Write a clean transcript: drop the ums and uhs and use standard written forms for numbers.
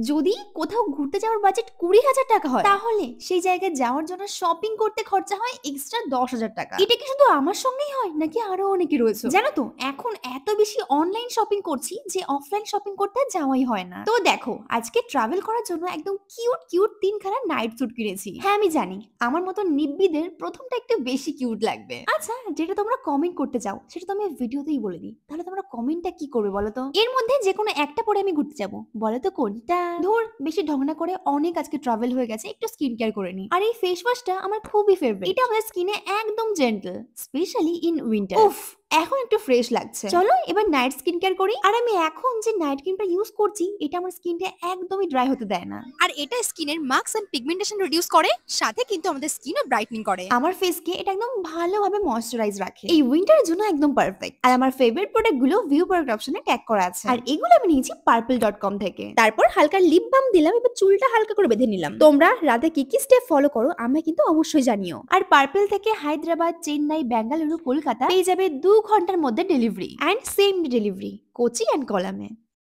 যদি কোথাও ঘুরতে যাওয়ার বাজেট 20,000 টাকা হয় তাহলে সেই জায়গায় যাওয়ার জন্য শপিং করতে খরচা হয় এক্সট্রা 10,000 টাকা। এটা কি শুধু আমার সঙ্গেই হয় নাকি আরো অনেকে রয়েছে? জানো তো এখন এত বেশি অনলাইন শপিং করছি যে অফলাইন শপিং করতে আর যাওয়াই হয় না। তো দেখো আজকে ট্রাভেল করার জন্য একদম কিউট কিউট 3খানা নাইট স্যুট কিনেছি। হ্যাঁ আমি জানি আমার মতো নিব্বিদের প্রথমটা একটু বেশি কিউট লাগবে। আচ্ছা যেটা তোমরা কমেন্ট করতে চাও সেটা তো আমি ভিডিওতেই বলে দিই। তাহলে তোমরা কমেন্টটা কি করবে বলো তো? এর মধ্যে যেকোনো একটা পরে আমি ঘুরতে যাবো। বলো তো কোনটা? ধুর বেশি ঢং না করে অনেক আজকে ট্রাভেল হয়ে গেছে, একটু স্কিন কেয়ার করে নি। আর এই ফেস ওয়াশটা আমার খুবই ফেভারিট। এটা আমাদের স্কিনে একদম জেন্টল, স্পেশালি ইন উইন্টার। উফ এখন একটু ফ্রেশ লাগছে। চলো এবার নাইট স্কিন কেয়ার করি। আর আমি এখন যে নাইট ক্রিমটা ইউজ করছি এটা আমার স্কিনটা একদমই ড্রাই হতে দেয় না। আর এটা স্কিনের মার্কস এন্ড পিগমেন্টেশন রিডিউস করে, সাথে কিন্তু আমাদের স্কিনও ব্রাইটনিং করে। আমার ফেসকে এটা একদম ভালোভাবে ময়শ্চারাইজ রাখে, এই উইন্টারের জন্য একদম পারফেক্ট। আর আমার ফেভারিট প্রোডাক্ট গুলো ভিউ প্রোডাক্ট অপশনে ট্যাগ করা আছে, আর এগুলো আমি নিয়েছি purple.com থেকে। তারপর হালকা লিপ বাম দিলাম, এবার চুলটা হালকা করে বেঁধে নিলাম। তোমরা রাতে কি কি স্টেপ ফলো করো আমায় কিন্তু অবশ্যই জানিও। আর পার্পল থেকে হায়দ্রাবাদ, চেন্নাই, বেঙ্গালুরু, কলকাতা পেয়ে যাবে 2 ঘন্টার মধ্যে delivery, and same delivery Kochi and কলামে।